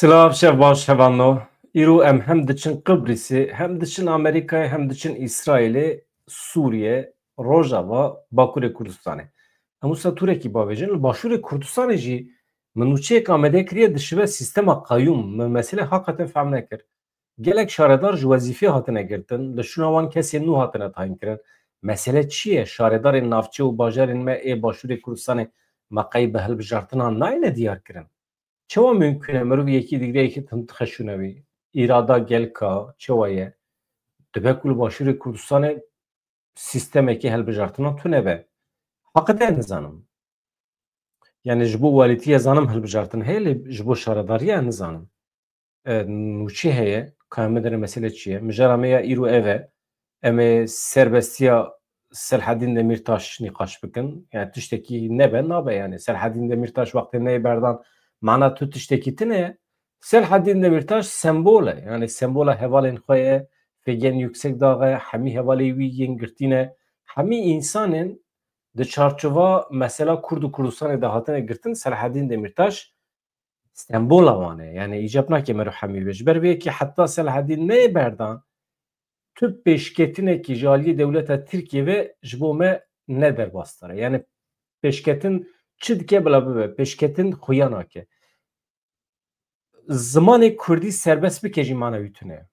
Silav şev baş hevanno. İru em hem diçin Kıbrıs'ı, hem diçin Amerika'ya, hem diçin İsrail'e, Suriye, Rojava, Bakurê Kurdistanê. Hemû sa Turekî bavêjin li Başûrê Kurdistanê jî min nûçeyek amade kiriye dişive sîstema qayyûm min mesele heqetin fehm nekir. Gelek şaredar ji wezîfê hatine girtin, li şûna wan kesên nû hatine tayin kirin. Mesele çi ye? Şaredarên navçe û bajarên me ê Başûrê Kurdistanê meqeyî bi hilbijartinan nayêne diyar kirin. Çawa mümkün e merov yekî digireyekî xeşûnewî îrada gelka çawa ye dibe ku li Başûrê Kurdistanê sîstemekî hilbijartina tune be. Heqîqet nizanim. Yani ji bo welîtiyê zanim hilbijartin heye lê ji bo şaredariya nizanim. Nûçî heye ka em bidinin mesele çi ye? Mijara me ya îro ev e em ê serbestiya Selhedîn Demirtaş nîqaş bikin. Yani tiştekî nebe nabe yani. Selhedîn Demirtaş wextê neyê berdan mana tu tiştekî tune ye. Selhedîn Demirtaş sembol e. Yani sembola hevalên xwe ye. Fêgên yüksek daxe hemî hevalê wî yên girtîne. Hemî însanên di çarçova mesela Kurd û Kurdistanê de hatine girtin Selhedîn Demirtaş sembola wan e. Yani îcab nake merov hemî be. Ji ber vê yekî heta Selhedîn neyê berdan tu pêşketinekî ji aliyê dewleta Tirkiye ve ji bo me ne derbasdar e. Yani pêşketin çi dike bila bibe pêşketin xuya nake. Zimanê Kurdî serbest bike jî mana wî tune ye.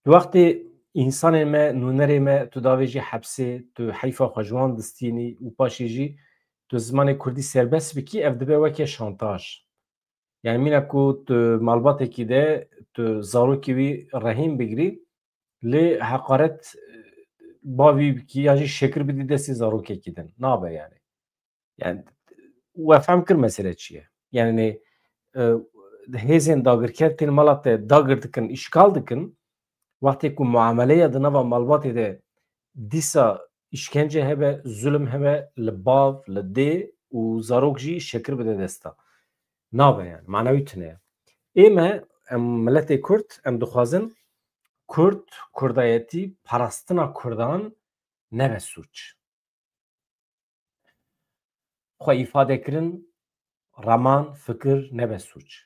Wextê însanên me nûnerê me tu davê jî hepsê tu heyfa xwe ji wan distînî û paşê jî tu zimanê Kurdî serbest bikî ev dibe weke şantaj. Yani mîna ku tu malbatekî de tu zarokê wî rehîn bigirî lê heqaret bavî bikî ya jî şekir bidî destê zarokekî din. Nabe yani. Yani we fehm kir mesele çi ye? Yani hêzên dagirketên mala te dagir dikin, îşgal dikin, wextê ku muameleya di nava malbatê de dîsa îşkence hebe, zulm hebe li bav, li dê û zarok jî şekir bide desta. Nabe yani. Mana wî tune ye. Ême em miletê Kurd em dixwazin Kurd, Kurdayetî, parastina Kurdan nebe sûç. Xwe îfadekirin, raman, fikir nebe sûç.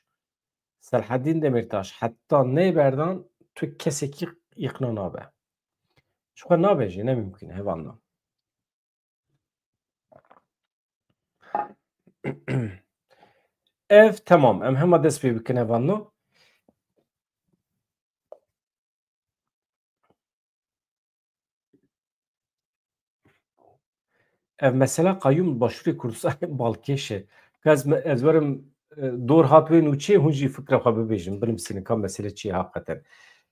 Selhedîn Demirtaş heta neyê berdan tu kesekî îqna nabe. Ji xwe nabe jî ne mümkün e hevanna. Ev temam em hema dest pê bikin hevanna. Ev mesela qayyûm Başûrê Kurdistanê balkêş e. Ez werim dor hat wê nûçeyê hûn jî fikra xwe bibêjin binivîsînin ka mesele çi ye heqeten.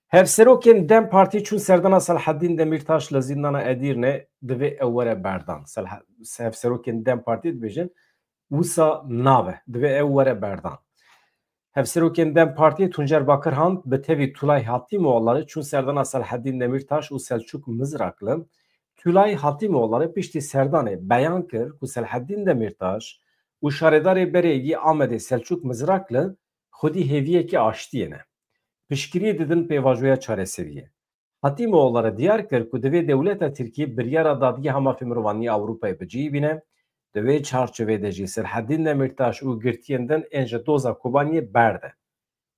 Hevserokên Dem Partî çûn serdana Selhedîn Demirtaş li zîndana Edirne divê ew were berdan. Hevserokên Dem Partî dibêjin wisa nabe divê ew were berdan. Hevserokên Dem Partî Tuncer Bakirhan bi tevî Tulay Hatîmoğulları çûn serdana Selhedîn Demirtaş û Selçuk Mizrakli Tulay Hatîmoğulları piştî serdanê beyan kir ku Selhedîn Demirtaş û şaredarê berê Amedê Selçuk Mizrakli xwedî hêviyekî aştiyê ne. Piştgiriyê didin pêvajoya çareseriyê. Hatîmoğulları diyar kir ku divê dewleta Tirkiye biryara dadiya hemafê mirovaniyê Ewropayê bicivîne, di vê çarçovê de jî Selhedîn Demirtaş û girtiyên din ên ji doza Kobaniyê berde.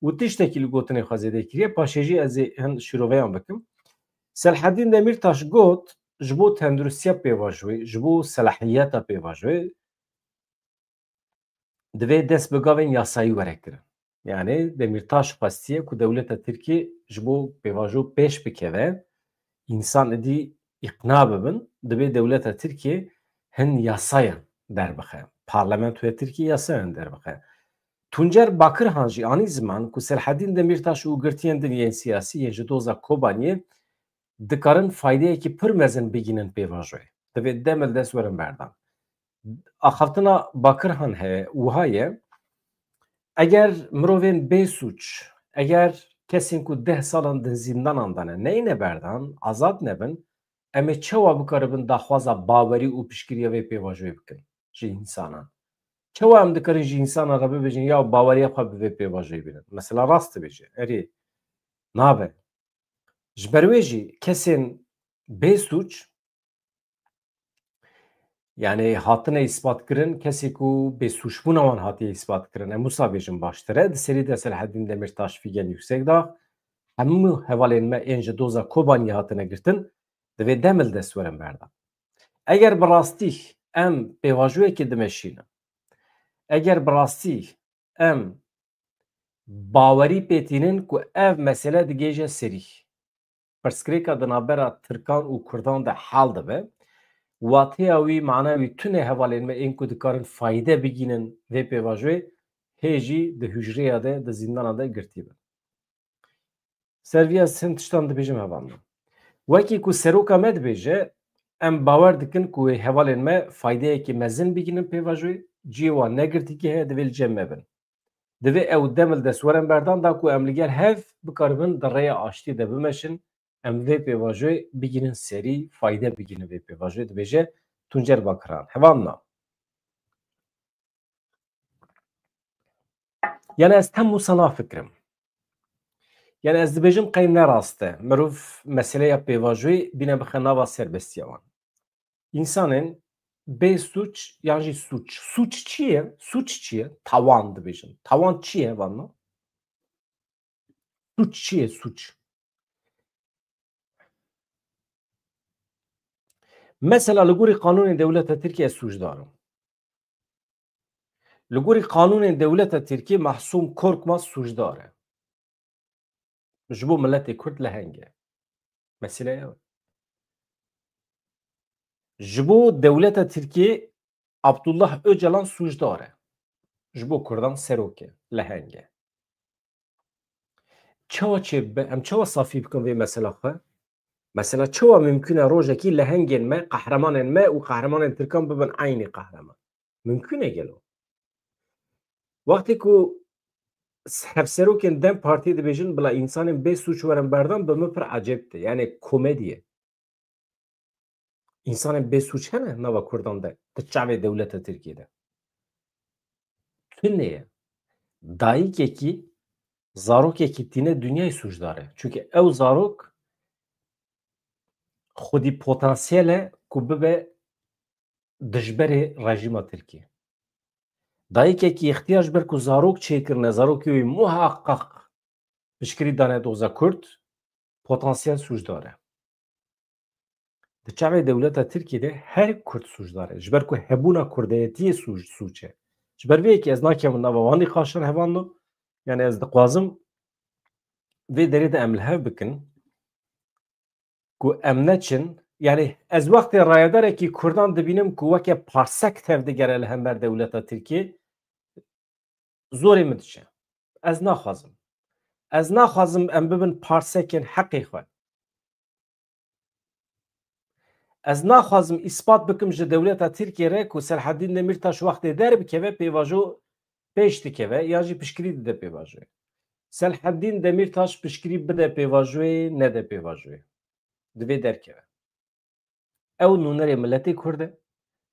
û tiştekî li gotinê xwe zêde kiriye paşê jî ez ê hin şîroveyan bikim. Selhedîn Demirtaş got ji bo tendurustiya pêvajoyê, ji bo selahiyeta pêvajoyê divê dest bi gavên yasayî were kirin. Yani Demirtaş xwestiye ku dewleta Tirkiye ji bo pêvajo pêş bikeve, însan êdî îqna bibin, divê dewleta Tirkiye hin yasayan derbixe. Parlamentoya Tirkiye yasayan derbixe. Tuncer Bakirhan jî anî ziman ku Selhedîn Demirtaş û girtiyên din yên siyasî yên ji doza Kobaniyê dikarin faydeyekî pir mezin bigînin pêvajoyê. Divê demil dest werin berdan. Axaftina Bakirhan heye wiha ye eger mirovên bêsûç, eger kesên ku 10 salan di zîndanan de ne neyîne berdan, azad nebin, em ê çawa bikaribin daxwaza bawerî û piştgiriya vê pêvajoyê bikin ji însanan. Çawa em dikarin ji însanan re bibêjin ya baweriya xwe bi vê pêvajoyê bînin. Mesela rast dibêje, erê nabe. Ji ber wê jî kesên bêsûç Yani hatine ispat kirin kesê ku bê sûçbûna wan hatiye ispat kirin em wisa bêjin baştir e. Di serî de Selaheddîn Demirtaş fîgel yüksek da hemû hevalên me ên ji doza Kobaniyê hatine girtin divê demil dest werin berdan. Eger bi rastî em pêvajoyekê dimeşînin, eger bi rastî em bawerî pêtînin ku ev mesele digêje serî, pirsgirêka di navbera Tirkan û Kurdan de hel dibe, watêya wî mana wî tunê hevalên me ên ku dikarin fayde bigînin vê pêvajoyê hê jî di hûjreya de di zîndana de girtî bin. Serviya hin tiştan dibêjim hevan me. Wekî ku seroka me dibêje, em bawer dikin ku wê hevalên me faydeyekî mezin bigînin pêvajoyê, ciyê wan negirtîkî heye divê li cem me bin. Divê ew demil destwerin berdan da ku em li gel hev bikaribin di rêya aştî de bimeşin, em vê pêvajoyê bigînin serî, fayde bigînin vê pêvajoyê dibêje Tuncer Bakiran. Hevan na. Yani ez tem wisa nafikirim. Yani ez dibêjim qey ne rast e. Mirov meseleya pêvajoyê bîne bixe nava serbestiya wan. İnsanên bê suç yan jî suç. Suç çi ye? Suç çi ye? Tawan dibêjin. Tawan çi ye hevan na? Suç çi ye suç? Mesela li gorî qanûnên dewleta Tirkiye suçdar im. Li gorî qanûnên dewleta Tirkiye Mehsûm Korkmaz suçdar e. Ji bo milletê Kurd leheng e. Mesele ew e. Ji bo dewleta Tirkiye Abdullah Öcalan suçdar e. Ji bo Kurdan serok e. Leheng e. Çawa çêbibe em çawa safî bikin vê mesela xwe? Mesela çawa mümkün e rojekî lehengên me, qehremanên me û qehremanên Tirkan bibin aynî qehreman? Mümkün e gelo. Wextê ku hevserokên Dem Partiyê dibêjin bila însanên bê sûç werin berdan bi min pir ecêb tê. Yani komedî ye. İnsanên bê sûç hene nava Kurdan de di çavê dewleta Tirkiye de. Tunê ye. Dayîkekî, zarokekî tîne dünyayê sûcdar e. Çünkü ew zarok xwedî potansiyel e ku bibe dijberê rejîma Tirkiye. Dayîkekî ixtiyar ji ber ku zarok çêkirine, zarokê wê muheqqeq piştgirî dane doza Kurd, potansiyel sûcdar e. Di çavê dewleta Tirkiye de her Kurd sûcdar e. Ji ber ku hebûna kurdiyetiyê sûç e. Ji ber vê yekê ez nakevim nava wan nîqaşin hevan do. Yani ez dixwazim vê derê de em li hev bikin ku em neçin, yani ez wextê rayedarekî Kurdan dibînim ku weke parsek tev digere li hember dewleta Tirkiye, zorê min diçe. Ez naxwazim. Ez naxwazim em bibin parsekên heqê xwe. Ez naxwazim îspat bikim ji dewleta Tirkiye re ku Selaheddîn Demirtaş wextê derbikeve pêvajo pêş dikeve ya jî piştgirî dide pêvajoyê. Selaheddîn Demirtaş piştgirî bide pêvajoyê, nede pêvajoyê. Divê derkeve. Ew nûnerê milletê Kurd e,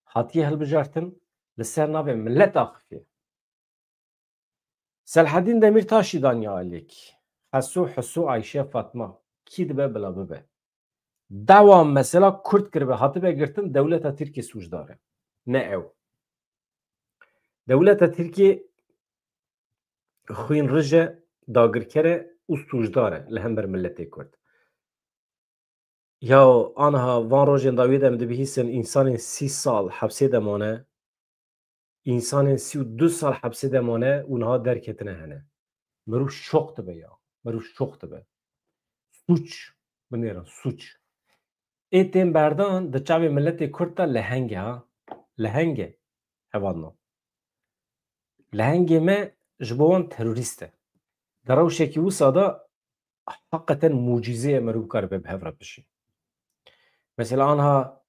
hatiye hilbijartin li ser navê milleta xifî. Selaheddîn Demirtaşî daniya alêkî. Hesû Ayşe Fatma kî dibe bila bibe. Dawa mesela Kurd kiribe hatibe girtin dewleta Tirkiye sûcdar e. Ne ew. Dewleta Tirkiye xwînrije, dagirker e û sûcdar e li hember milletê Kurd. Ya aniha van rojên dawî de em dibihîstin însanên 30 sal hepsê de mane, însanên 32 sal hepsê de mane û niha derketine hene. Mirov şok dibe ya. Mirov şok dibe. Sûç. Binêrin sûç. Ê tên berdan di çavê milletê Kurd de leheng e ha. Leheng e. Hevan no. Lehengê me ji bo wan terorîst e. Di rewşekî wisa da heqeten mucîze ye mirov karibe bi hev re bişî. Mesela aniha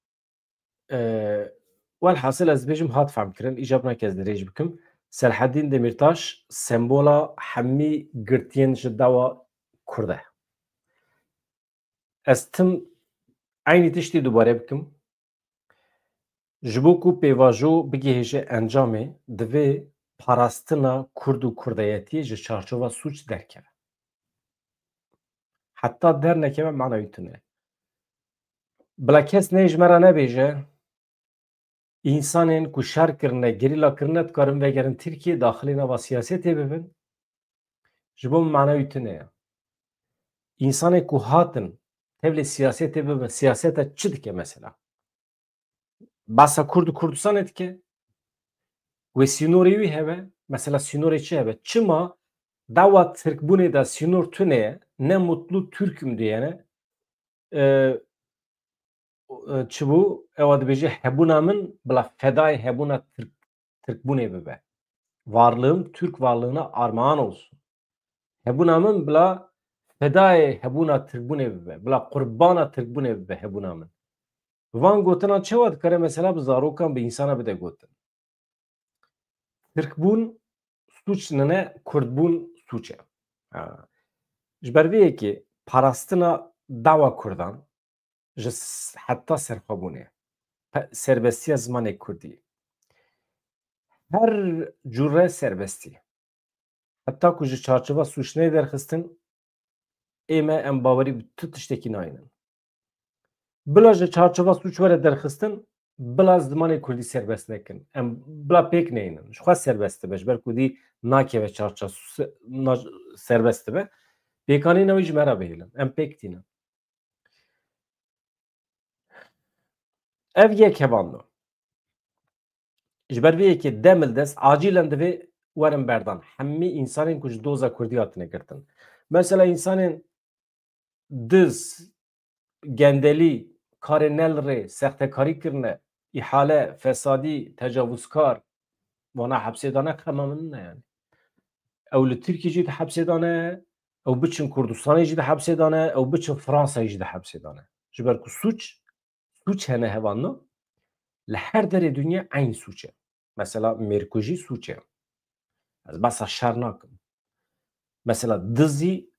welhasil ez dibêjim hat femkirin, îcab nake ez dirêj bikim. Selaheddîn Demirtaş sembola hemî girtiyên ji dawa Kurd e. Ez tim aynî tiştî dubare bikim. Ji bo ku pêvajo bigihêje encamê divê parastina Kurd û kurdiyetiyê ji çarçova sûç derkeve. Heta dernekeve mana wî tune. Bila kes nê ji me re nebêje İnsanên ku şer kirine, gerîla kirine dikarin vegerin Tirkiye daxilê nava siyasetê bibin, ji bo min manawi tune ye. İnsanê ku hatin tevlê siyasetê bibin, siyaseta çi dike mesela? Basa Kurd û Kurdistanê dike, wê sînorê wî hebe, mesela sînorê çi hebe? Çima dawa Tirkbûnê de sînor tune ye, ne mutlu Türk'üm diyene çibû ew dibêje hebûna min bila fedayê hebûna Tirkbûnê bibe. Varlığım Türk varlığına armağan olsun. Hebûna min bila fedayê hebûna Tirkbûnê bibe. Bila qurbana Tirkbûnê bibe hebûna min. Van gotina çawa dikare mesela bi zarokan bi insana bide gotin. Tirkbûn suç nene, Kurdbûn suç e. Ji ber vê yekê parastina dawa Kurdan ji heta serxwebûnê, serbestiya zimanê Kurdî, her cure serbestî. Heta ku ji çarçova sûçneyê derxistin, ême em bawerî bi tu tiştekî nayînin. Bila ji çarçova sûç were derxistin, bila zimanê Kurdî serbest nekin. Em bila pêk neyînin. Ji xwe serbest dibe, ji ber ku dî nakeve çarçova serbest dibe. Pêkanîna wî ji me re bihêlin. Em pêk tînin. Ev yek hevando. Ji ber vê yekê demil dest acîlen divê werin berdan. Hemî însanên ku ji doza Kurdî hatine girtin. Mesela însanên diz, gendelî, karê nelrê, sextekarî kirine, îhale, fesadî, tecavuzkar, wana hepsê dane xema min ne yani. Ew li Tirkiye jî di hepsê dane, ew biçin Kurdistanê jî di hepsê dane, ew biçin Fransayê jî di hepsê dane. Ji ber ku suç hene hevano, li her derê dunya eyn suç e. Mesela mêrku jî suç e. Ez behsa şer nakim. Mesela dizî,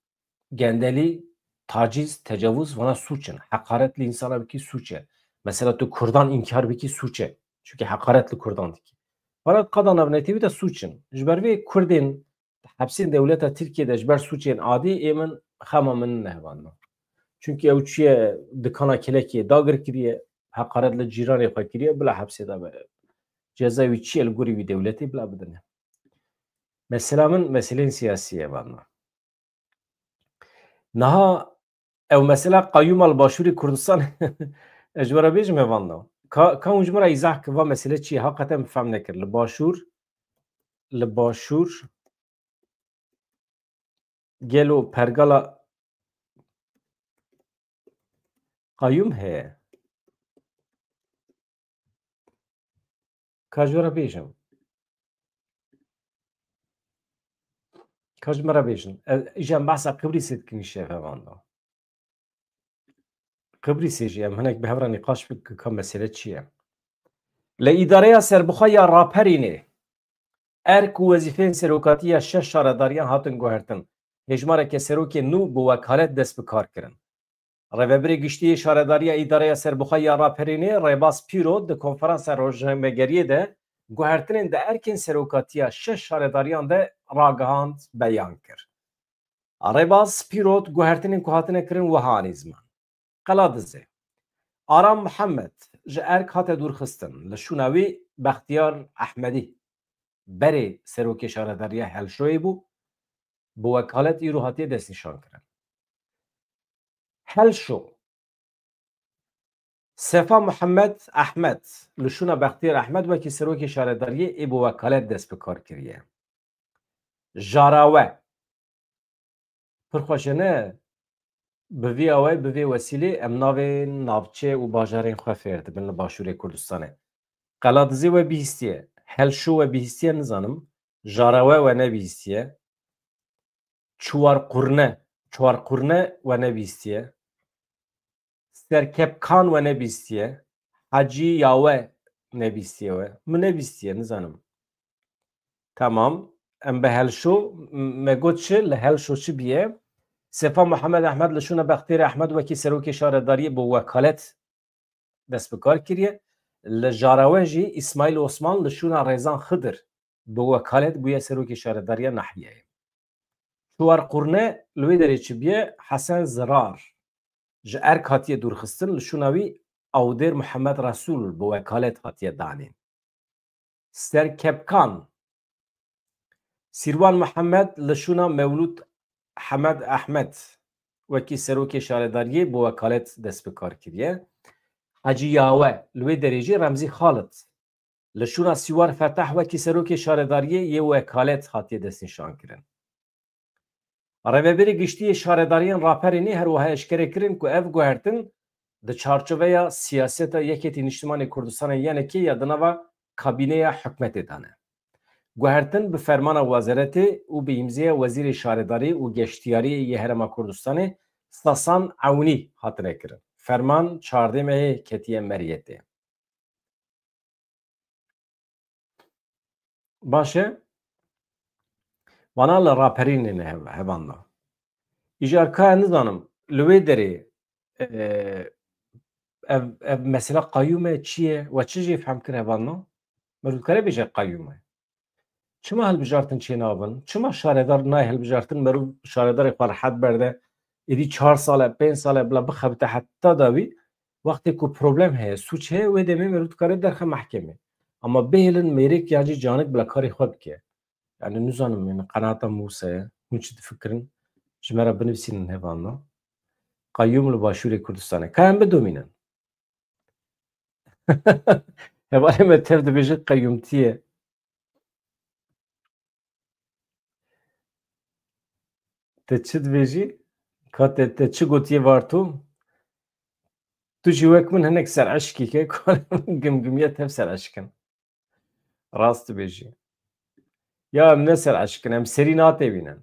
gendelî, taciz, tecavüz wana suç in. Hekaret li insana bikî suç e. Mesela tu Kurdan inkar bikî suç e. Çünkü hekaret li Kurdan dikî. Fakat qadan evnetî de suç in. Ji ber vê Kurdên hepsên dewleta Tirkiye'de ji ber suçên adî ê min xema min nehevandin. Çünkü ew çiye dikana kelekê dagir kiriye, hekaret li cîranê xwe kiriye, bila hepsê de be. Ceza wî çi ye li gorî wî dewletê bila bidine. Mesela min meselên siyasî ye vana. Niha ew mesela Qeyûma li Başûrê Kurdistanê ji we re bêjim hevanda. Ka hûn ji min re îzah kiva mesele çi ye? Heqeten fêm nekir. Li Başûr gelo pergala Qeyûm heye. Ka ji we re bêjim. Ka ji min re bêjin. Îja em behsa Qibrîsê dikin îşev hevanda. Qibrîsê jî em hinek bi hev re nîqaş bikin ka mesele çi ye? Li îdareya serbixwe ya raperînê erk û wezîfeyên serokatî ya 6 şaredariyan hatin guhertin. Hejmareke serokê nû bi wekalet dest bi kar kirin. Rêveberê giştî şaredariya îdareya serbixwe ya raperînê Rêbaz Pîro di konferansa rojnamegeriyê de guhertinên di erkên serokatî ya 6 şaredariyan de ragihand beyan kir. Rêbaz Pîro guhertinên ku hatine kirin wiha anî ziman. Qela dizê. Aram Mihemed ji erk hate dûrxistin. Li şûna wê Bextiyar Ehmedî berê serokê şaredariya Helşoyê bû, bi wekalet îro hatiye destnîşan kirin. Helşo Sefa Mihemed Ehmed li şûna Bextiyar Ehmed wekî serokê şaredariyê ê bi wekalet dest bi kar kiriye. Jarawe pir xweş e ne? Bi vê awayî bi vê wesîlê em navên navçe û bajarên xwe fêr dibin li Başûrê Kurdistanê. Qela dizê we bîstiye. Helşo we bîstiye nizanim. Jarawe we nebîstiye. Çuwarqurne we nebîstiye. Serkepkan we nebîstiye. Hacî Yawe nebîstiye we. Min nebîstiye nizanim. Tamam. Em bi Helşo me got çi li Helşo çi biye? Sefa Mihemed Ehmed li şûna Bextiyar Ehmed wekî serokê şaredariyê bi wekalet dest bi kar kiriye. Li Jarawe jî İsmaîl Osman li şûna Rêzan Xidir bi wekalet bûye serokê şaredariya Nahiyeyê. Çuwarqurne li wê derê çi biye? Hesen Zirar ji erk hatiye dûrxistin li şûna wî Awdir Muhammed Resul bi wekalet hatiye danîn. Serkepkan Sîrwan Muhammed li şûna Mewlûd Hemed Ehmed wekî serokê şaredariyê bi wekalet dest bi kar kiriye. Hacı Yawe li wê derê jî Remzî Xalit li şûna Sîwar Feteh wekî serokê şaredariyê yê wekalet hatiye destnîşan kirin. Rêveberê Giştî yê şaredariyên raperînê her wiha eşkere kirin ku ev guhertin di çarçoveya siyaseta Yekîtî Niştimanê Kurdistanê yenekê ya di nava kabîneya hikûmetê de ne. Guhertin bi fermana wezeretê û bi îmzaya Wezîrê Şaredarî û Geştiyariyê yê Herêma Kurdistanê Sasan Ewnî hatine kirin. Ferman 14 Meyê ketiye Meriyetê. Baş e? Wana li raperînê hevan da. Îjar ka nizanim li wê derê ev mesela qayyûme çi ye we çi jî fehm kir hevan da? Mirov dikare bêje qayyûm e. Çima hilbijartin çê nabin? Çima şaredar nayê hilbijartin merov şaredarê xwe rehet berde êdî 4 sal 5 sal bila bixebite heta dawî wextê ku problem heye sûç heye wê demê merov dikare derxe mehkemê. Ama bêhêlin mêrek ya cî canik bila karê xwe bike. Yani nizanim yani qenaata Mûsa ye. Hûn çi difikirin? Ji me re binivîsînin hevan da. Qayyûm li Başûrê Kurdistanê. Ka em bidomînin. Hevalê me tev dibêje qayyûmtî ye. Te çi dibêjî? Ka te çi gotiye var tu? Tu jî wek min hinek sereşkî ke gimgimiye tev sereşkin. Rast dibêjî. Ya em ne sereşkin em serî natevînin.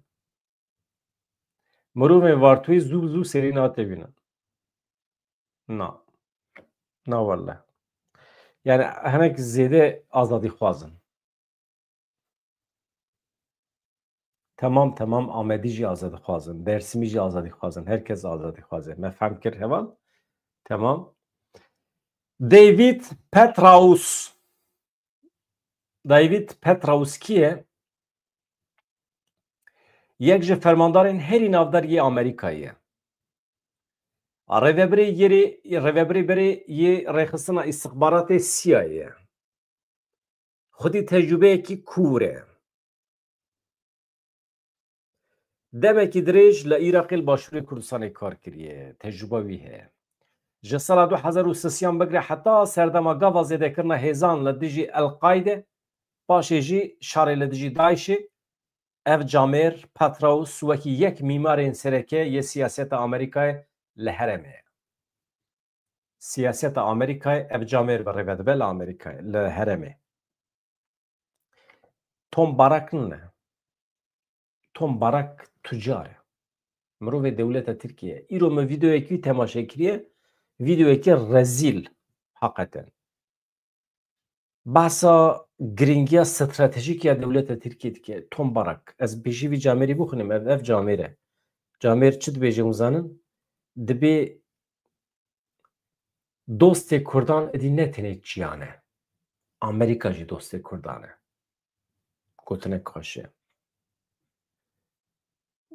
Mirovên vartûyê zû serî natevînin. Na. Na wallah. Yani hinek zêde azadî xwazin. Tamam Amedî jî azadî xwazin. Dersîmî jî azadî xwazin. Herkes azadî xwaze. Me fehm kir hevan? Tamam. David Petraeus. David Petraeus kî ye? Yek ji fermandarên herî navdar yê Amerîkayê ye. Rêveberê berê yê rêxistina îstixbaratê CIA ye. Xwedî tecrübeyekî kûr e. Demekî dirêj li Iraqê li Başûrê Kurdistanê kar kiriye. Tecrüba wî heye. Ji sala 2003 bigire heta serdema gava zêdekirina hêzan li dijî El-Qaide paşê jî şarê li dijî Daişê ev Camer Petraeus wekî yek mîmarên sereke yê siyaseta Amerîkayê li herêmê ye. Siyaseta Amerîkayê ev Camer bi rêve dibe li Amerîkayê li herêmê. Tom Barak ne? Tom Barak tucar e. Mirovê dewleta Tirkiye. Îro me vîdeoyekî temaşe kiriye. Vîdeoyekî rezîl heqeten. Bahsa giringiya stratejîk ya dewleta Tirkiye dike. Tom Barak. Ez bêjî vî Camerî bixwînim ev Camer e. Camer çi dibêje hûn Dibê dostê Kurdan êdî ne tenê çiyan e. Amerîka jî dostê Kurdan e. Gotinek xweş e.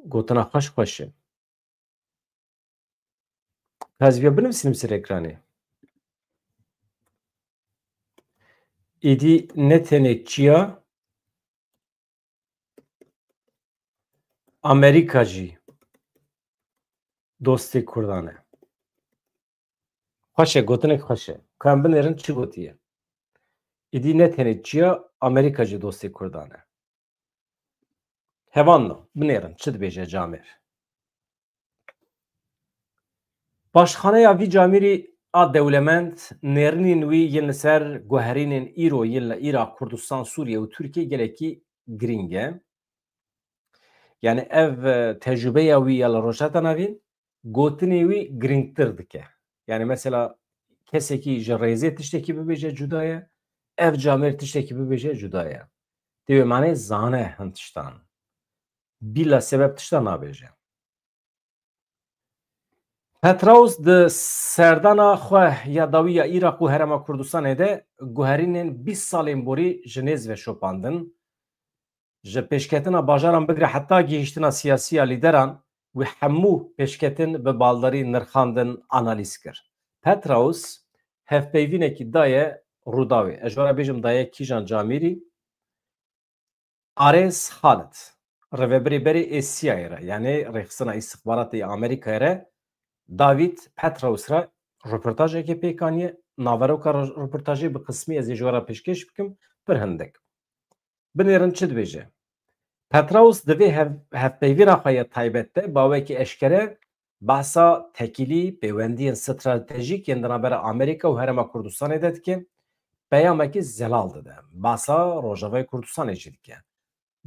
Gotina xweş e. Ez vê binivîsim ser ekranê. Êdî ne tenê çiya Amerîka jî dostê Kurdan e. Xweş e gotinek xweş e. Ka em binêrin çi gotiye? Êdî ne tenê çiya Amerîka jî dostê Kurdan e. Hevan da binêrin çi dibêje Camer. Başxaneya vî Camerî a dewlemend nêrînên wî yên li ser guherînên îro yên li Iraq, Kurdistan, Sûriye û Tirkiye gelekî giring e. Yani ev tecrübeya wî ya li rojheta navîn gotinê wî giringtir dike. Yani mesela kesekî ji rêzê tiştekî bibêje cuda ye, ev Camer tiştekî bibêje cuda ye. Divê manê zane hin tiştan. Bîla sebeb tiştan nabêje. Petraeus di serdana xwe ya dawî ya Iraq û Herêma Kurdistanê de guherînên 20 salên borî ji nêz ve şopandin. Ji pêşketina bajaran bigire heta gihîştina siyasî ya lîderan wî hemû pêşketin bi baldarî nirxandin analîz kir. Petraeus hevpeyvînekî daye Rûdawê. Ez ji we re bêjim daye Kîjan Camîrî, Ares Halit, rêveberê Êsiyayê re, yanî rêxistina îstixbaratê Amerîkayê re David Petraeus re rûportajekê pêk anîye. Naveroka rûportajê bi qismî ez ê ji we re pêşkêş bikim pir hindik. Binêrin çi dibêje? Petraeus di vê hevpeyvîna xwe ya taybet de bawekî eşkere behsa tekîlî peywendiyên stratejîk yên di navbera Amerîka û Herêma Kurdistanê de dike, peyamekî zelal dide. Behsa Rojavayê Kurdistanê jî dike.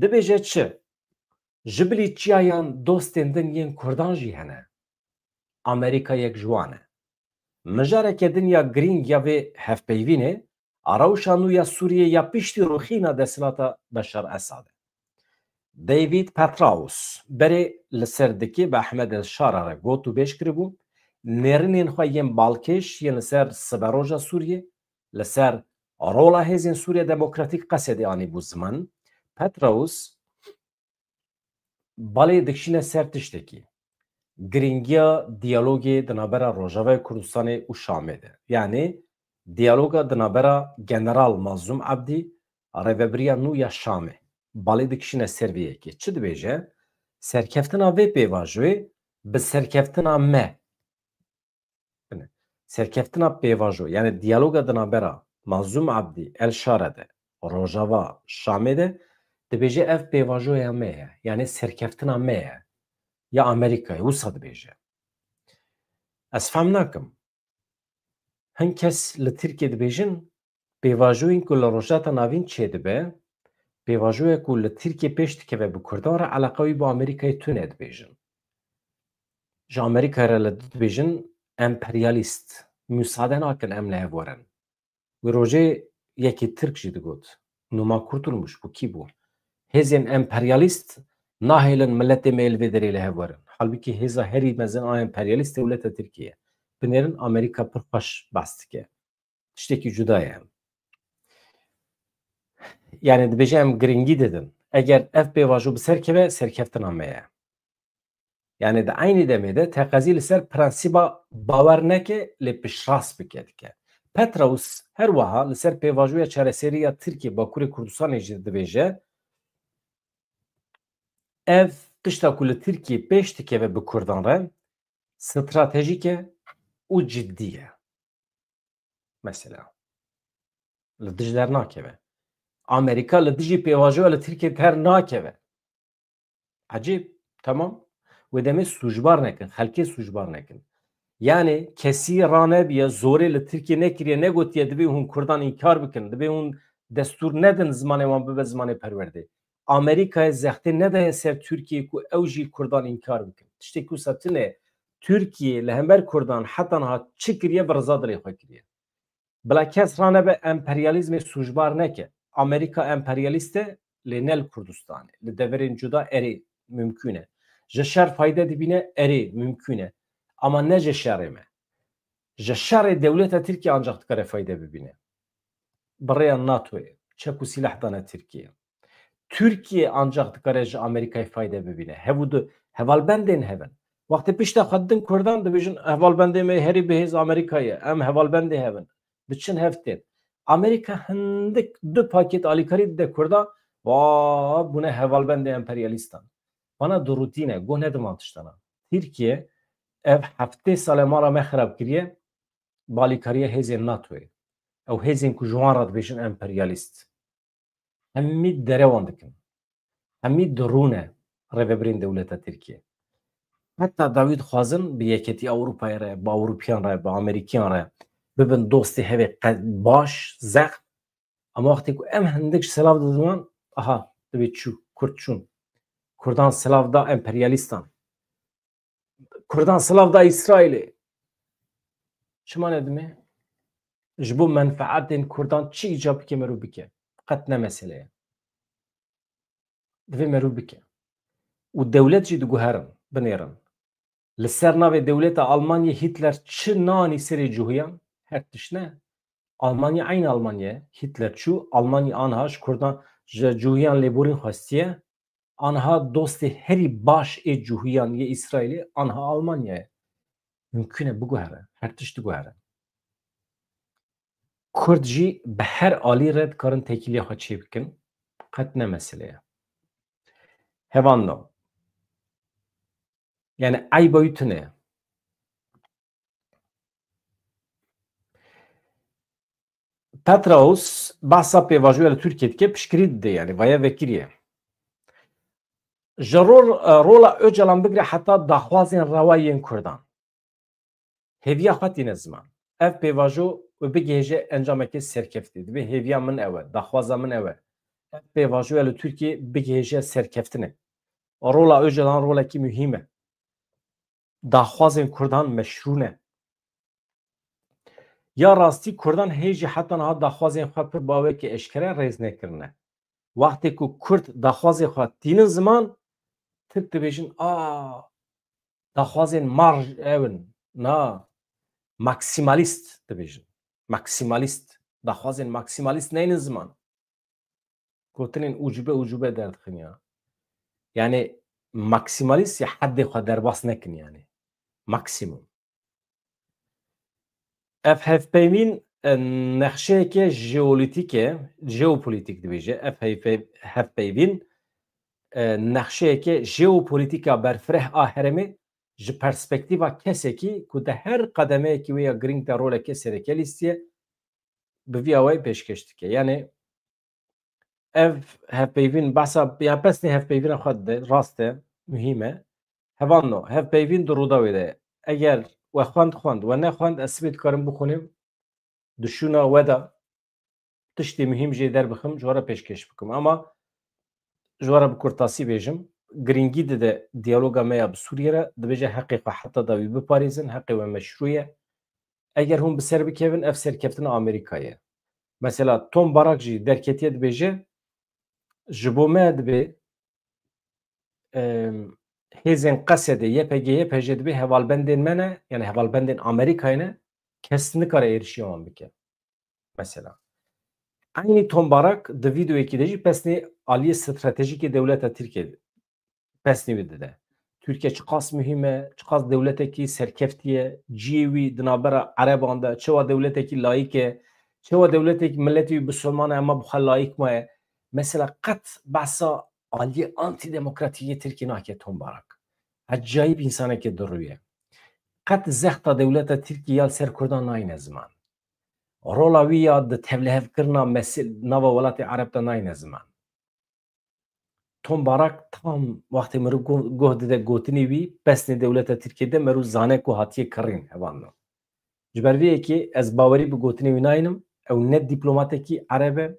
Dibêje çi? Ji bilî çiyayan dostên din yên Kurdan jî hene. Amerîka yek ji wan e. Mijareke dinya girîng ya vê hevpeyvînê, a rewşa nû ya Sûriyê ya piştî rûxîna desthilata Beşar Esadê. David Petraeus berê li ser dikê bi Ehmed el-Şara re got û bêş kiribû, nêrînên xwe yên balkêş yên li ser siberoja Sûriyê, li ser rola hêzên Sûriya Demokratîk Qesedê anîbû ziman, Petraeus balê dikişîne ser tiştekî. Girîngiya diyalogê di navbera Rojavayê Kurdistanê û Şamê de. Yani diyaloga di navbera General Mazlûm Ebdî, rêveberiya nû ya Şamê. Balê dikişîne ser vê yekê. Çi dibêje? Serkeftina vê pêvajoyê bi serkeftina me. Serkeftina pêvajo, yani diyaloga di navbera Mazlûm Ebdî, El-Şara de, Rojava, Şamê de dibêje ev pêvajoya me ye. Yani serkeftina me ye. Ya Amerîkayê wisa dibêje. Ez fehm nakim. Hin kes li Tirkiye dibêjin pêvajoyên ku li rojata navîn çê dibe, pêvajoyek ku li Tirkiye pêş dikeve bi Kurdan re eleqa wî bi Amerîkayê tune dibêjin. Ji Amerîkayê re li dibêjin emperyalîst. Müsaade nakin em li hev werin. Wê rojê yekê Tirk jî digot. Numan Kurtulmuş bû kî bû? Hêzên emperyalîst nahêlin milletê me li vê derê li hev werin. Halbuki hêza herî mezin a emperyalîst dewleta Tirkiye. Binêrin Amerîka pir xweş behs dike. Tiştekî cuda ye. Yani dibêje em giringî didin. Eger ev pêvajo bi ser keve, serkeftina me ye. Yani di aynî demê de teqezî li ser prensîba bawer neke lê piştrast bike dike. Petraeus her wiha li ser pêvajoya çareseriya Tirkiye Bakurê Kurdistanê jî dibêje ev tişta ku li Tirkiye pêş dikeve bi Kurdan re stratejîk e û ciddî ye. Mesela li dijber nakeve. Amerika li dijî pêvajoya li Tirkiye ter nakeve. Ecîb, tamam. Wê demê sûcbar nekin, xelkê sûcbar nekin. Yani kesî ranebiye zorê li Tirkiye nekiriye negotiye dibe hûn Kurdan înkar bikin, dibe hûn destûr nedin zimanê wan bibe zimanê perwerdê. Amerîkayê zextê nedaye ser Tirkiye ku ew jî Kurdan înkar bikin. Tiştekî wisa tune Tirkiye li hember Kurdan heta niha çi kiriye bi riza dilê xwe kiriye. Bila kes ranebe emperyalîzmê sûcbar neke. Amerîka emperyalîst e lê ne li Kurdistanê. Li deverên cuda erê mümkün e. Ji şer fayde dibîne erê mümkün e. Ama ne ji şerê me. Ji şerê dewleta Tirkiye ancak dikare fayde bibîne. Bi rêya NATOyê çek û sîlah dane Tirkiye. Türkiye ancak dikare ji Amerîkayê fayde bibîne. Hevû di hevalbendên hevin. Wextê pişta xwe din Kurdan dibêjin hevalbendê me herî bihêz Amerîkayê. Em hevalbendê hevin. Diçin hevtên. Amerîka hindik du paket alîkarî dide Kurda va bûne hevalbendê emperyalîstan. Bana du rûtîne goh nedim tiştana. Tirkiye ev heftê sale mala me xirab kiriye bi alîkariya hêzên NATOyê. Ew hêzên ku ji wan re dibêjin emperyalîst. Hemî dere wan dikin. Hemî dirûne rêveberên dewleta Tirkiye. Heta dawî dixwazin bi yeketî Ewropayê re, bi Ewropîyan re, bi Amerîkyan re bibin dostê hevê baş, zexm. Ama wextê ku em hindik silav didin wan, aha divê çû, Kurd çûn. Kurdan silav da emperyalîstan. Kurdan silav da İsraîlê. Çi mane dimê? Ji bo menfaetên Kurdan çi îcab bike merû bike. Qet ne mesele ye. Divê merû bike. û dewlet jî diguherin, binêrin. Li ser navê dewleta Almanyê Hitler çi nanî serê cûhiyan? Her tişt ne? Almanya aynı Almanya. Hitler çû, Almanya anha ji Kurdan ji cûhiyan lêborîn xwestiye. Anha dostê herî baş ê cûhiyan yê İsraîlê anha Almanya ye. Mümkün e biguhere. Her tişt diguhere. Kurd jî bi her alî re dikarin têkiliya xwe çê bikin. Qet ne mesele ye. Hevan na. Yani eyba wî tune ye. Petraeus behsa pêvajoya li Tirkiye dike piştgirî dide yani vaya vekiriye. Ji rola Öcalan bigire heta daxwazên rewayên Kurdan. Hêviya xwe tîne ziman. Ev pêvajo bigihêje encamekê serkeftî. Dibe hêviya min ew e, daxwaza min ew e. Ev pêvajoya li Tirkiye bigihêje serkeftinê. Rola Öcalan rolekî mühîm e. Daxwazên Kurdan meşrû ne. Ya rastî Kurdan hêjî heta niha daxwazên xwe pir bawekî eşkere rêz nekirine. Wextê ku Kurd daxwazê xwe tînin ziman, Tirk dibêjin daxwazên marj ew in. Na, maksimalîst dibêjin. Maksimalîst. Daxwazên maksimalîst neynin ziman. Gotinên ucube derdixin ya. Yani maksimalîst ya heddê xwe derbas nekin yani. Maksimum. Ev hevpeyvîn nexşeyeke jeolîtîk e, jeopolitîk dibêje. Ev hevpeyvîn nexşeyeke jeopolitîka berfireh a herêmê ji perspektîva kesekî ku de her qedemeyekî wê ya giring de roleke sereke lîstiye bi vîya wê pêşkeş dike. Yani ev hevpeyvîn behsa ya pesnê hevpeyvîna xwe dide rast e mühîm e. Hevan no hevpeyvîn di rûda wê de ye. Eger we xwend we nexwend ez sibê dikarim bixwînim dişûna we de tiştê mühîm jê derbixim ji we re pêşkeş bikim. Ama ji we re bi kurtasî bêjim giringî dide diyaloga me ya bi Sûriye re dibêje heqê xwe heta da wî biparêzin, heqê we meşrû ye. Eger hûn bi ser bikevin ev serkeftina Amerîkayê ye. Mesela Tom Barak jî derketiye dibêje ji bo me dibe hêzên Qesedê YPG YPJ dibe hevalbendên me ne yani hevalbendên Amerîkayê ne kes nikare êrişiya wan bike. Mesela. Aynı Tom Barak di vîdeoyekî de jî pesnê aliyê stratejîkê dewleta Tirkiye pesnê wî dide. Türkiye çi qas mühîm e, çi qas dewletekî serkeftî ye, ciyê wî di navbera Ereban de çawa dewletekî layîk e, çawa dewletekî milletê wî bisilman e ema bixwe layîk maye. Mesela qet behsa aliyê antîdemokratîkê Tirkiye nake Tom Barak. Ecayîb însanekê dirûye. Qet zexta dewleta Tirkiye ya li ser Kurdan nayîne ziman. Rola wî ya di tevlihevkirina nava welatê Ereb de nayîne ziman. Tom Barak tam wextê mirov goh dide gotinê wî pesnê dewleta Tirkiye de mirov zane ku hatiye kirîn hevan no. Ji ber vê yekê ez bawerî bi gotinê wî nayînim ew ne dîplomatekî Ereb e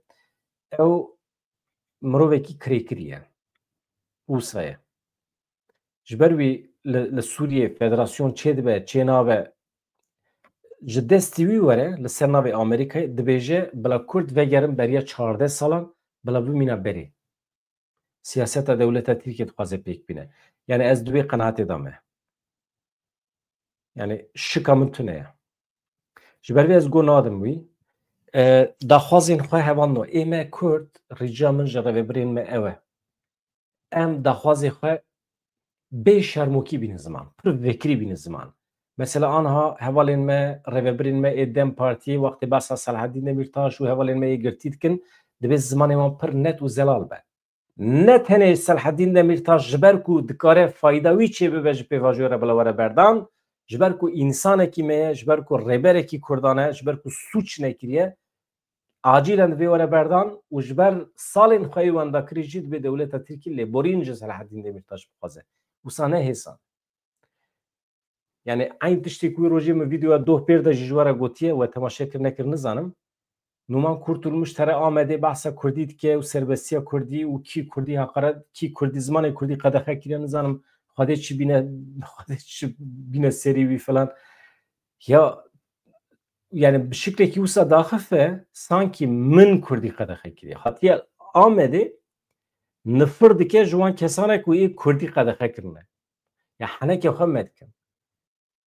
ew mirovekî kirêkirî ye. Wisa ye. Ji ber wî li Sûriye federasyon çê dibe çê nabe ji destî wî were li ser navê Amerîkayê dibêje bila Kurd vegerin beriya 14 salan bila bimîne berê. Siyaseta dewleta Tirkiye dixwaze pêk bîne. Yani ez divê qenaetê de me. Yani şika min tune ye. Ji ber vê ez got nadim wî daxwazên xwe hevan no ême Kurd rîca min ji revebirên me ew e. Em daxwazê xwe bê şermokî bînin ziman. Pir vekirî bînin ziman. Mesela anha hevalên me revebirên me ê Dem Partiyê wextê behsa Selaheddîn Demirtaş û hevalên me yê girtî dikin divê zimanê wan pir net û zelal be. Ne tenê Selaheddîn Demirtaş ji ber ku dikare fayda wî çê bibe ji pêvajoya re bila were berdan ji ber ku însanekî me ye ji ber ku rêberekî Kurdan e ji ber ku sûç nekiriye acîlen divê were berdan û ji ber salên xwe wan dakirî jî divê dewleta Tirkiye lêborîn ji Selaheddîn Demirtaş bixwaze. Wisa ne hêsan. Yani eyn tiştê ku rojê min vîdeoya doh pêr de jî ji were gotiye we temaşe nekir nizanim. Numan Kurtulmuş tere Amedê behsa Kurdî dike û serbestiya Kurdî û kî Kurdî heqaret kî Kurdî zimanê Kurdî qedexe kiriye nizanim xwedê çi bîne serî wî filan. Ya yani bi şiklekî wisa daxife sankî min Kurdî qedexe kiriye. Hatiye Amedê nifir dike ji wan kesanek ku ê Kurdî qedexe kirine. Ya henekê xwe me dikin.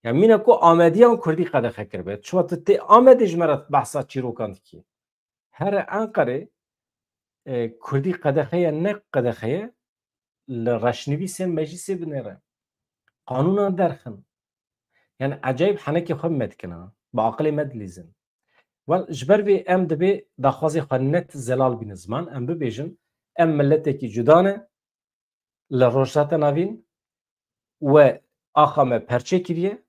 Ya mîne ku Amediyan Kurdî qedexe kiribe. Çiva tu tê Amedê ji me re behsa çîrokan dikî. Here Enqerê Kurdî qedexeye ne qedexeye li reşnivîsên meclîsê binêre. Qanûnan derxin. Yani ecayîb henekê xwe me dikin ha. Bi aqilê me dilîzin. Well, ji ber vê em dibe daxwazê xwe net zelal bînin ziman, em bibêjin em milletekî cuda ne li rojhata navîn we axa me perçe kiriye,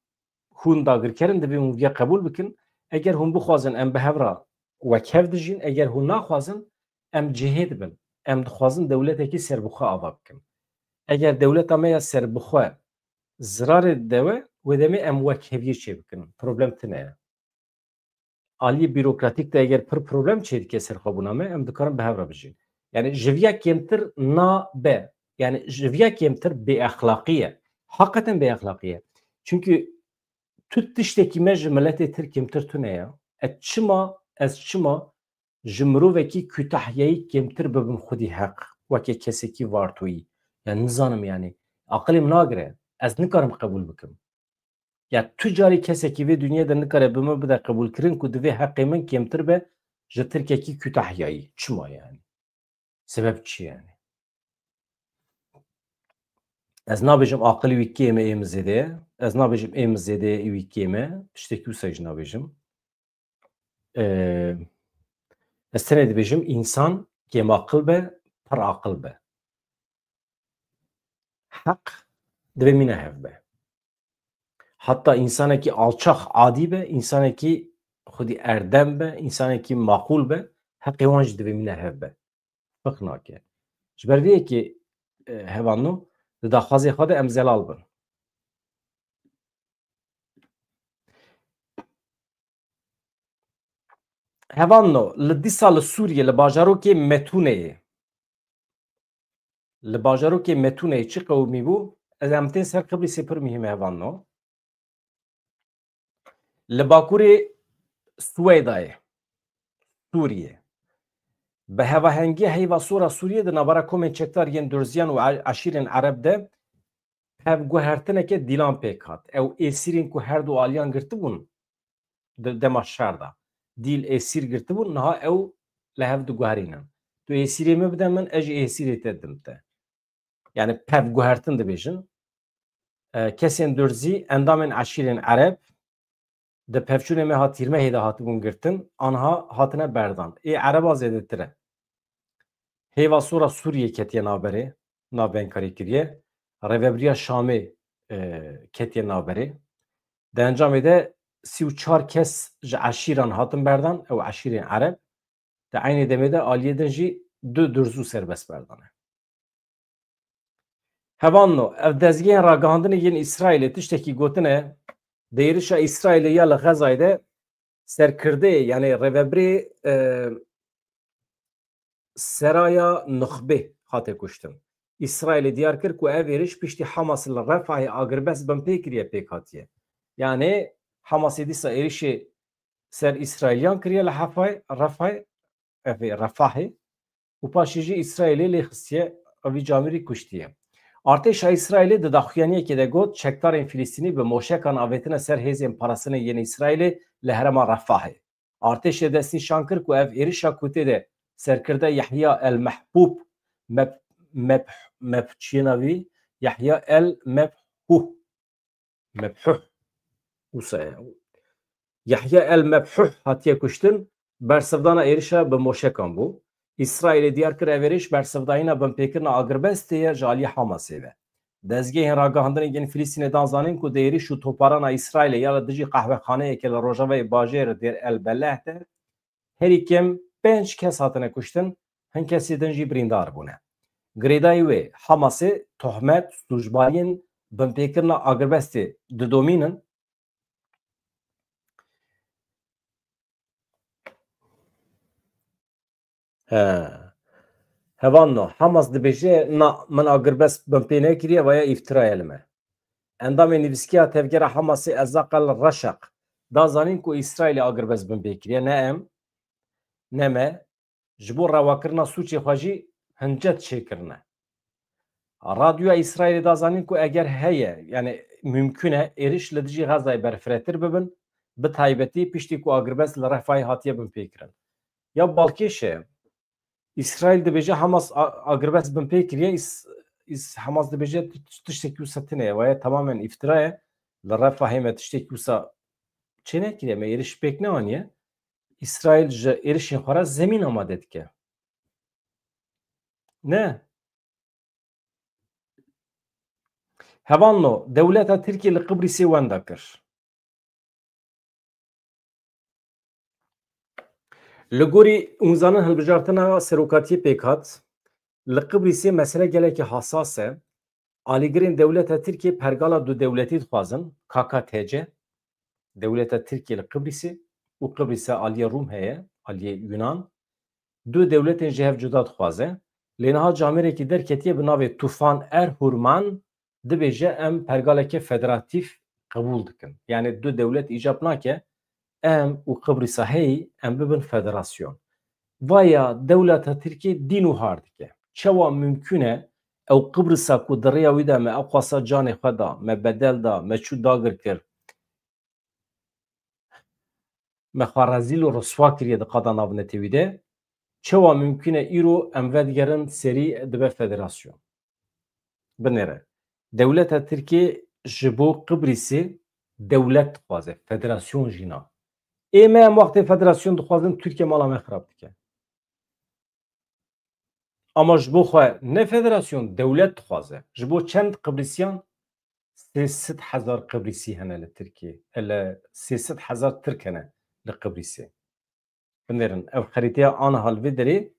hûn dagirkerin dibê hûn vêya qebûl bikin. Eger hûn bixwazin em bi hev re wekhev dijîn, eger hûn naxwazin em cihê dibin. Em dixwazin dewletekî serbixwe ava bikin. Eger dewleta me ya serbixwe zirarê dide we demê em wekheviyê çê bikin. Problem tune ye. Aliyê bîrokratik de eger pir problem çê dike serxwebûna me, em dikarin bi hev re bijîn. Yani ji vêya kêmtir nabe. Yani ji vêya kêmtir bêexlaqî ye. Heqeten bêexlaqî ye. Çünkü tu tiştekî me ji miletê tir kêmtir tune ye. Ez çima ji mirovekî kütahyayî kêmtir bibim xwedî heq wekî kesekî vartoyî. Yani nizanim yani. Aqilê min nagire. Ez nikarim qebûl bikim. Ya tu carî kesekî vê dunyayê de nikare bi min bide qebûlkirin ku divê heqê min kêmtir be ji tirkekî kütahyayî. Çima yani? Sebep çi yani? Ez nabêjim aqilê wî kêm e êm zêde ye. Ez nabêjim êm zêde ye wî kêm e. Tiştekî wisa jî nabêjim. Ez tenê dibêjim însan kêmaqil be, pir aqil be. Heq divê mîne hev be. Hatta însanekî alçax adî be, însanekî xwedî erdem be, însanekî maqûl be, heqê wan jî divê mîne hev be. Fiq nake. Ji ber vê yekê hevano di daxwazê xwe de em zelal bin. Hevano li dîsa li Sûriyê li bajarokê Metûneyê li bajarokê Metûneyê çi qewimî bû? Ez em tên ser Qibrîsê pir mîhim e hevano. Li bakurê Swêdayê, Sûriyê bi hevahengiya heyva sora Sûriyê di navbera komên çekdar yên Durziyan û eşîrên Ereb de pevguhertineke dîlan pêk hat. Ew êsîrên ku her du aliyan girtibûn di dema şer da. Dîl êsîr girtibûn, niha ew li hev diguherînin. Tu êsîrê me bide min, ez jî êsîrê te didim te. Yani pevguhertin dibêjin. Kesên Durzî endamên eşîrên Ereb di pevçûnê me hat tîrmehê de hatibûn girtin, anha hatine berdan. Ê Ereba zêdetir e. Heyva sora Sûriyê ketiye navberê, navbenkarî kiriye. Rêveberiya Şamê ketiye navberê. Di encamê de 34 kes ji eşîran hatin berdan, ew eşîrên Ereb. Di aynê demê de aliyê din jî 2 durzû serbest berdane. Hevano, ev dezgehên ragihandinê yên İsraîlê tiştekî gotine di êrişa İsraîlê ya li Xezayê de serkirdeyê yani rêveberê Seraya Nuxbê hate kuştin. İsraîlê diyar kir ku ev êriş piştî Hamasê li Refahê agirbest bin pê kiriye pêk hatiye. Yani Hamasê dîsa êrişê ser İsraîliyan kiriye li Refahê û paşê jî İsraîlê lê xistiye evî camirî kuştiye. Artêşa İsraîlê di daxuyaniyekê de got çekdarên Filîstînî bi moşekan avêtine ser hêzên parastinê yên İsraîlê li herêma Refahê. Artêşê destnîşan kir ku ev êrişa kutê de serkirde Yahya el Mehbûb Mebçînavî Yahya el Mebhuh wisa Yahya el Mebhuh hatiye kuştin bersevdana êrişa bi moşekan bû. İsraîlê diyar kir ev êriş bersevdayîna binpêkirina agirbestê ye ji aliyê Hamasê ve. Dezgehên ragihandinê yên Filîstînê dan zanîn ku di êriş û toparana İsraîlê ya li dijî qehwexaneyekê li Rojavayê bajêr Dêr el Beleh de herî kêm 5 kes hatine kuştin, hin kesê din jî birîndar bûne. Girêdayî wê Hamasê tohmet sûcbariyên binpêkirina agirbestê didomînin. Hevano Hamas dibêje na min agirbest binpê nekiriye veya îftiraye li me. Endamê nivîskiya tevgera Hamasê Ezzaqel Reşeq da zanîn ku İsraîlê agirbest binpê kiriye ne em ne me ji bo rewakirina sûçê xwe jî hincet çêkirine. Radyoya İsraîlê da zanîn ku eger heye yani mümkün e êriş li dijî Xezayê berfirehtir bibin bi taybetî piştî ku agirbest li Refahê hatiye binpêkirin. Ya balkêşe İsraîl dibêje Hamas agirbest binpê kiriye Hamas dibêje tiştekî wisa tune ye veya tamamen îftira ye li Refahê me tiştekî wisa çê nekiriye me êriş pêk neaniye İsrail ji êrişên xwe re zemîn amade dike. Ne? Hevanno dewleta Tirkiye li Qibrîsê wenda kir. Li gorî ûnzanin hilbijartina serokatiyê pêk hat, li Qibrîsê mesele gelekî hesas e. Alîgirên dewleta Tirkiye pergala du dewletî dixwazin, KKTC, dewleta Tirkiye li Qibrîsê û Qibrîsê aliyê Rûm heye, aliyê Yunan. Du dewletên ji hev cuda dixwaze. Lê niha camerekî derketiye bi navê Tufan Erhurman dibêje em pergaleke federatîv qebûl dikin. Yani du dewlet îcab nake em û Qibrîsa heyî em bibin federasyon. Vaya dewleta Tirkiye dîn û har dike. Çawa mümkün e ew Qibrîsa ku di rêya wî de me ew xwasa canê xwe da, me bedel da, me çû dagir kir, me xwe rezîl û riswa kiriye di qada navnetê wî de, çawa mümkün e îro em vedigerin serî dibe federasyon. Binêre. Dewleta Tirkiye ji bo Qibrîsê dewlet dixwaze, federasyon jî na. Ême em wextê federasyon dixwazin Tirkiye mala me xirab dike. Ama ji bo xwe ne federasyon dewlet dixwaze. Ji bo çend Qibrîsyan 300,000 Qibrîsî hene li Tirkiye. Ele 300,000 Tirk hene li Qibrîsê. Binêrin ev xerîteya aniha li vê derê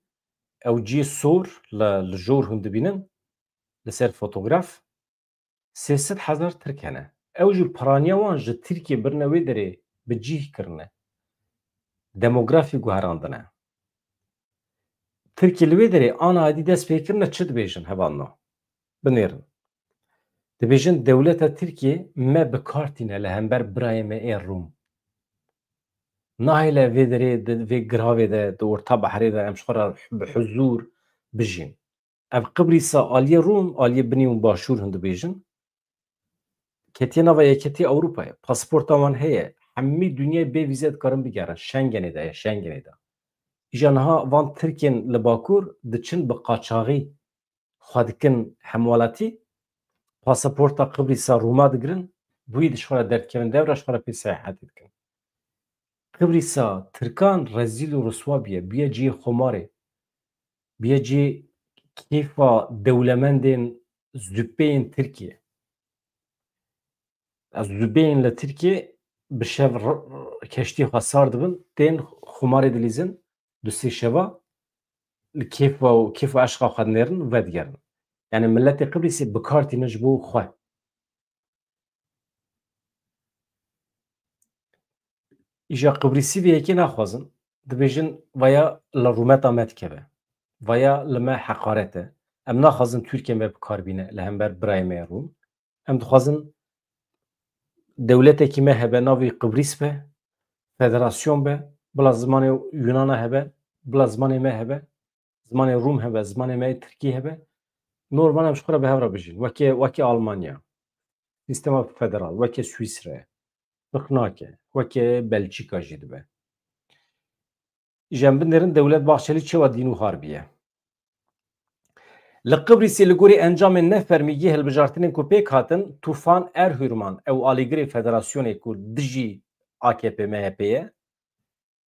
ew ciyê sor li jor hûn dibînin li ser fotograf 300,000 Tirk hene. Ew jî piraniya wan ji Tirkiye birine wê derê bi cih kirine. Demografî guherandine. Tirkiye li wê derê aniha dî dest pê kirine çi dibêjin hevalno? Binêrin. Dibêjin dewleta Tirkiye me bikartîne li hember birayê me ê Rûm. Nahê le vê derê di vê giravê de di orta behrê de em ji xwe re bi huzûr bijîn. Ev Qibrîsa aliyê Rûm, aliyê binî û başûr hûn dibêjin. Ketiye nava Yekîtî Ewropayê. Pasporta wan heye. Hemî dunyayê bê vîze dikarin bigerin. Schengenê de ye, Schengenê de. Îja niha van Tirkên li Bakur diçin bi qaçaxî xwe dikin hemwalatî, pasporta Qibrîsa Rûma digirin, wî ji xwe re derdkevin devre ji xwe re pê seyahetê dikin. Qibrîsa Tirkan rezîl û riswa bûye. Bûye ciyê xomarê. Bûye ciyê kêfa dewlemendên züppeyên Tirkiye. Ez zübeyên li Tirkiye bi şev keştî xwe sar dibin, tên xomarê dilîzin du sê şeva li kêfa û kêf û eşqa xwe dinêrin vedigerin. Yani milletê Qibrîsê bikartîne ji bo xwe. Îja Qibrîsî vê yekê naxwazin, dibêjin vaya li rûmeta me dikeve. Vaya li me heqaret e. Em naxwazin Tirkiye me bikarbîne li hember birayê me Rûm. Em dixwazin dewletekî me hebe navê Qibrîs be, federasyon be, bila zimanê Yunana hebe, bila zimanê me hebe, zimanê Rûm hebe, zimanê me Tirkî hebe. Normal em ji xwe re bi hev re bijîn. Wekî Almanya, sîstema federal, wekî Swîsre, bixnake, wekî Belçîka jî dibe. Îja em binêrin dewlet Baxçelî çawa dîn û harbiye. Li Qibrîsê li gorî encamên nefermîgî hilbijartinên ku pêk hatin, Tufan Erhurman ew alîgirê federasyonê ku dijî AKP MHP ye,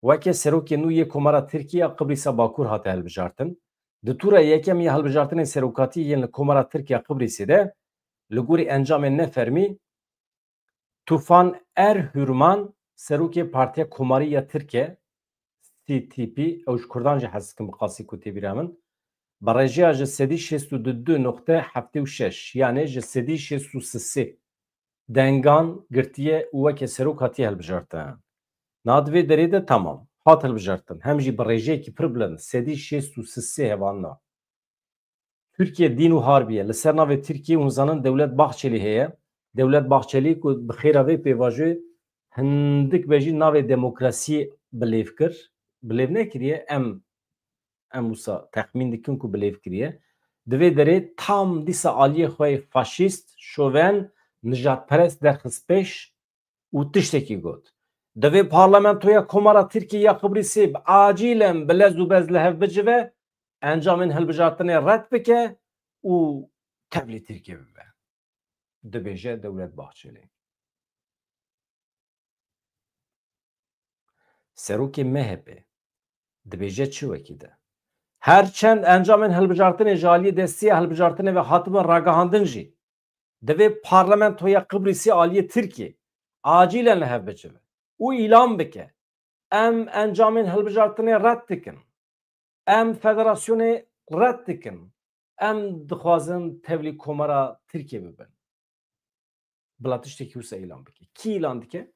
wekî serokê nû yê Komara Tirkiye ya Qibrîsa Bakur hate hilbijartin. Di tûra yekem ya hilbijartinên serokatî yên li Komara Tirkiye ya Qibrîsê de li gorî encamên nefermî Tufan Erhurman serokê Partiya Komarî ya Tirkiye CTP ew ji Kurdan jî hez dikin bi qasî ku tê bîra min. Bi rêjeya ji 362.6 yani ji 363 dengan girtiye û wekî serok hatiye hilbijartin. Niha di vê derê de tamam hat hilbijartin. Hem jî bi rêjeyekî pir bilind 363 hevanna. Türkiye dîn û harbiye li ser navê Tirkiye û zanin Dewlet Baxçelî heye. Dewlet Baxçelî ku bi xêra vê pêvajoyê hindik ve jî navê demokrasiyê bilêv kir. Bilêv nekiriye em wisa texmîn dikin ku bilêv kiriye. Di vê derê tam dîsa aliyê xwe faşîst, şoven, nijadperest derxist pêş û tiştekî got. Di vê parlamentoya Komara Tirkiye ya Qibrîsê acîlen bi lez û bez li hev bicive, encamên hilbijartinê red bike û tevlî Tirkiye bibe. Dibêje Dewlet Baxçelî. serokê MHP dibêje çi wekî de herçend encamên hilbijartinê ji aliyê destiya hilbijartinê ve hatibin ragihandin jî divê parlamentoya Qibrîsê aliyê Tirkiye acilen li hev biçibe û îlan bike em encamên hilbijartinê red dikin, em federasyonê red dikin, em dixwazin tevlî komara Tirkiye bibin. Bila tiştekî wisa îlan bike. Kî îlan dike?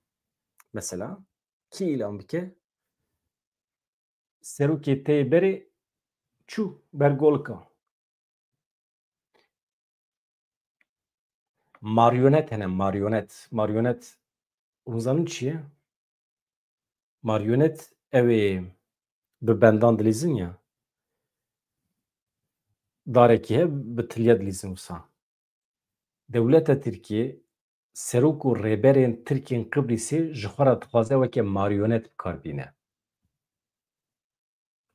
Mesela kî îlan bike? Serokê Têberê çû bergolika. Maryonet hene maryonet. Maryonet hûn çi ye? Maryonet ew ê bi bendan dilîzin ya. Darekî hev bi tiliya dilîzin wisa. Dewleta Tirkiye serok û rêberên Tirkiyên Qibrîsê ji xwe re dixwaze weke maryonet bikarbîne.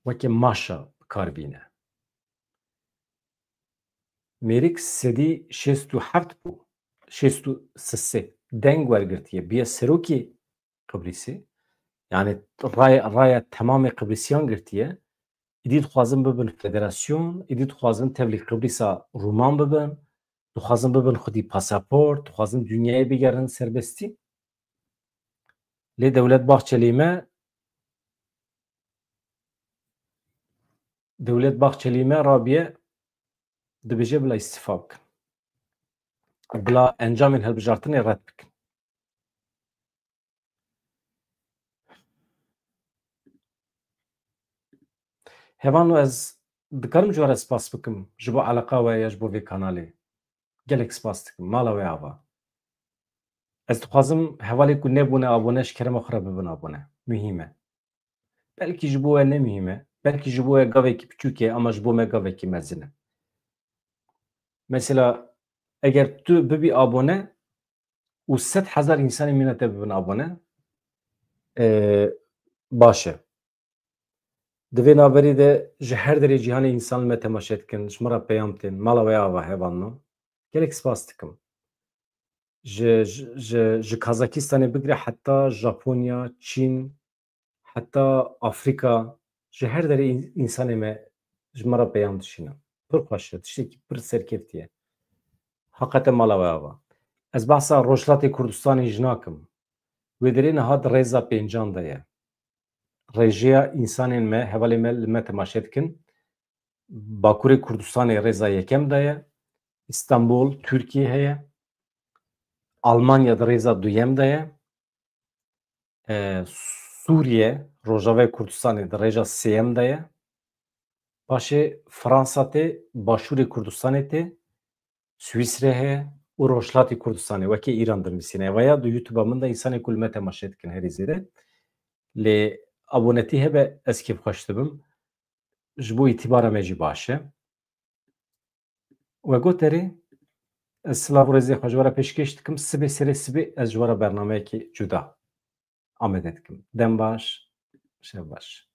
Weke maşa bikarbîne. Mêrik sedî şêst û heft bû. Şêst û sisê deng wergirtiye bîye serokê Qibrîsê yani raya temamê Qibrîsyan girtiye. Îdî dixwazin bibin federasyon, îdî dixwazin tevlî Qibrîsa Rûman bibin, dixwazin bibin xwedî pasaport, dixwazin dunyayê bigerin serbestî. Lê Dewlet Bahçelî me rabiye dibêje bila îstîfa bikin. Bila encamên hilbijartinê red bikin. Hevano ez dikarim ji we re spas bikim ji bo eleqa we ya ji bo vê kanalê. Gelek spas dikim. Mala we ava. Ez dixwazim hevalê ku nebûne abone ji kerema xwe re bibin abone. Mühîm e. Belkî ji bo we nemîhîm e. Belkî ji bo we gavekî piçûk e ama ji bo me gavekî mezin e. Mesela eger tu bibî abone û 100,000 însanên mîna te bibin abone baş e. Di vê naberî de ji her derê cîhanê însan li me temaşe dikin, ji me re peyam tên, mala we ava hevanno. Gelek spas dikim. Ji Kazakistanê bigire heta Japonya, Çîn, heta Afrika ji her derê însanê me ji me re peyam dişînin. Pir xweş e, tiştekî pir serkeftî ye. Heqete mala we ava. Ez behsa Rojhilatê Kurdistanê jî nakim. Wê derê niha di rêza pêncan de ye. Rêjeya însanên me, hevalê me li me temaşe dikin. Bakurê Kurdistanê rêza yekem de ye. İstanbul, Türkiye heye. Almanya di rêza duyem de ye. Suriye, Rojavayê Kurdistanê di rêja sêyem de ye. Paşê Fransa tê, Başûrê Kurdistanê tê, Swîsrê heye û Rojhilatê Kurdistanê wekî Îran dimîsîne. Evaye di YouTube'a min de însanê ku li me temaşe dikin herî zêde. Lê abonetî hebe ez kêfxweş dibim. Ji bo îtîbara me jî baş e. We goterê ez silav û rêzê xwe ji we re pêşkêş dikim. Sibê serê sibê ez ji we re bernameyekê cuda amade dikim. Dem baş, şev baş.